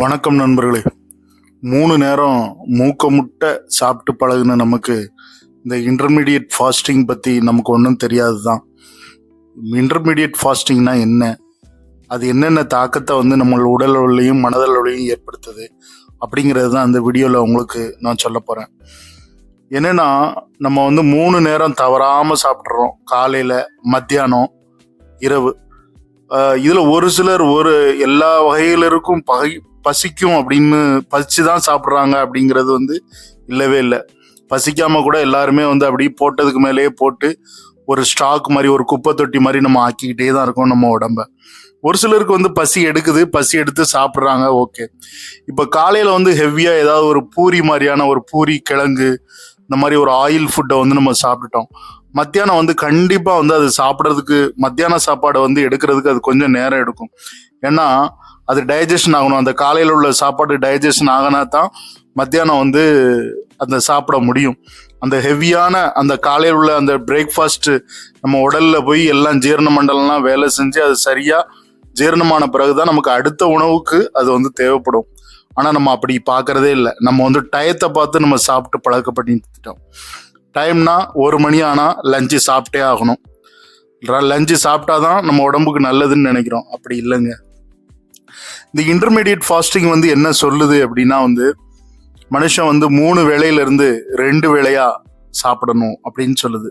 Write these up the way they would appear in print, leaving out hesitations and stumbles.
வணக்கம் நண்பர்களே. 3 நேரம் மூக்க முட்டை சாப்பிட்டு பழகுன நமக்கு இந்த இன்டர்மீடியட் ஃபாஸ்டிங் பற்றி நமக்கு ஒன்றும் தெரியாது தான். இன்டர்மீடியட் ஃபாஸ்டிங்னா என்ன, அது என்னென்ன தாக்கத்தை நம்ம உடலோடையும் மனதளவுலையும் ஏற்படுத்துது அப்படிங்கிறது தான் அந்த வீடியோவில் உங்களுக்கு நான் சொல்ல போகிறேன். என்னென்னா, நம்ம 3 நேரம் தவறாமல் சாப்பிட்றோம். காலையில், மத்தியானம், இரவு. இதில் ஒரு சிலர் எல்லா வகையிலருக்கும் பசிக்கும் அப்படின்னு பசிச்சு தான் சாப்பிட்றாங்க அப்படிங்கிறது இல்லவே இல்லை. பசிக்காமல் கூட எல்லாருமே அப்படி போட்டதுக்கு மேலேயே போட்டு ஒரு ஸ்டாக் மாதிரி, ஒரு குப்பை தொட்டி மாதிரி நம்ம ஆக்கிக்கிட்டே தான் இருக்கோம் நம்ம உடம்ப. ஒரு சிலருக்கு பசி எடுக்குது, பசி எடுத்து சாப்பிட்றாங்க, ஓகே. இப்போ காலையில் ஹெவியாக ஏதாவது ஒரு பூரி மாதிரியான ஒரு பூரி, கிழங்கு, இந்த மாதிரி ஒரு ஆயில் ஃபுட்டை நம்ம சாப்பிட்டுட்டோம். மத்தியானம் கண்டிப்பாக அது சாப்பிட்றதுக்கு, மத்தியான சாப்பாடை எடுக்கிறதுக்கு அது கொஞ்சம் நேரம் எடுக்கும். ஏன்னா அது டைஜஷன் ஆகணும். அந்த காலையில் உள்ள சாப்பாடு டைஜஷன் ஆகினா தான் மத்தியானம் அந்த சாப்பிட முடியும். அந்த ஹெவியான அந்த காலையில் உள்ள அந்த பிரேக்ஃபாஸ்ட் நம்ம உடல்ல போய் எல்லாம் ஜீரண மண்டலம்லாம் வேலை செஞ்சு அது சரியா ஜீரணமான பிறகுதான் நமக்கு அடுத்த உணவுக்கு அது தேவைப்படும். ஆனா நம்ம அப்படி பார்க்கறதே இல்லை. நம்ம டயத்தை பார்த்து நம்ம சாப்பிட்டு பழக்கப்பட்டுட்டோம். டைம்னா 1 மணி ஆனா லஞ்சு சாப்பிட்டே ஆகணும். லஞ்சு சாப்பிட்டாதான் நம்ம உடம்புக்கு நல்லதுன்னு நினைக்கிறோம். அப்படி இல்லைங்க. இந்த இன்டர்மீடியட் ஃபாஸ்டிங் என்ன சொல்லுது அப்படின்னா, மனுஷன் 3 வேளையிலிருந்து 2 வேளையா சாப்பிடணும் அப்படின்னு சொல்லுது.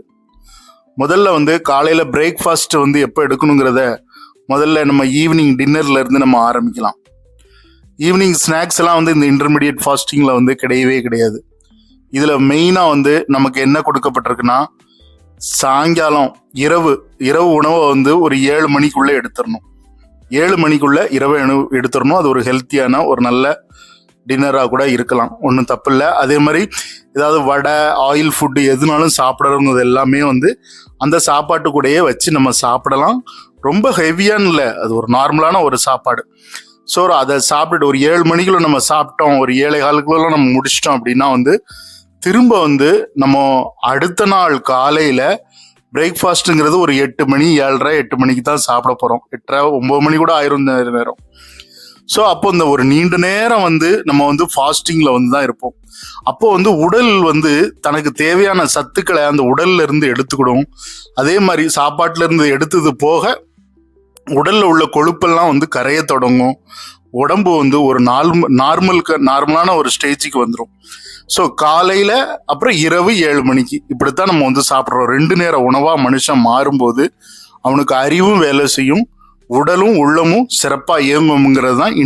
முதல்ல காலையில பிரேக்ஃபாஸ்ட் எப்போ எடுக்கணுங்கிறத முதல்ல நம்ம ஈவினிங் டின்னர்ல இருந்து நம்ம ஆரம்பிக்கலாம். ஈவினிங் ஸ்நாக்ஸ் எல்லாம் இந்த இன்டர்மீடியட் ஃபாஸ்டிங்ல கிடையவே கிடையாது. இதுல மெயினா நமக்கு என்ன கொடுக்கப்பட்டிருக்குன்னா, சாயங்காலம் இரவு உணவை ஒரு 7 மணிக்குள்ள எடுத்துடணும். 7 மணிக்குள்ள இரவு எடுத்துடணும். அது ஒரு ஹெல்த்தியான ஒரு நல்ல டின்னராக கூட இருக்கலாம், ஒன்றும் தப்பு இல்லை. அதே மாதிரி ஏதாவது வடை, ஆயில் ஃபுட்டு எதுனாலும் சாப்பிட்றது எல்லாமே அந்த சாப்பாட்டு கூடயே வச்சு நம்ம சாப்பிடலாம். ரொம்ப ஹெவியான்னு இல்லை, அது ஒரு நார்மலான ஒரு சாப்பாடு. ஸோ அதை சாப்பிட்டுட்டு ஒரு 7 மணிக்குள்ள நம்ம சாப்பிட்டோம், ஒரு 7:15 நம்ம முடிச்சிட்டோம் அப்படின்னா திரும்ப நம்ம அடுத்த நாள் காலையில பிரேக்ஃபாஸ்ட்டுங்கிறது ஒரு 8 மணி, 7:30, 8 மணிக்கு தான் சாப்பிட போறோம். 8:30, 9 மணி கூட ஆயிரும் நேரம். ஸோ அப்போ இந்த ஒரு நீண்ட நேரம் நம்ம ஃபாஸ்டிங்ல தான் இருப்போம். அப்போ உடல் தனக்கு தேவையான சத்துக்களை அந்த உடல்ல இருந்து எடுத்துக்கிடும். அதே மாதிரி சாப்பாட்டுல இருந்து எடுத்தது போக உடல்ல உள்ள கொழுப்பெல்லாம் கரைய தொடங்கும். உடம்பு ஒரு நார்மலான ஒரு ஸ்டேஜுக்கு வந்துடும். ஸோ காலையில அப்புறம் இரவு 7 மணிக்கு இப்படித்தான் நம்ம சாப்பிட்றோம். 2 நேர உணவா மனுஷன் மாறும்போது அவனுக்கு அறிவும் வேலை செய்யும், உடலும் உள்ளமும் சிறப்பா இயங்குங்கிறது தான்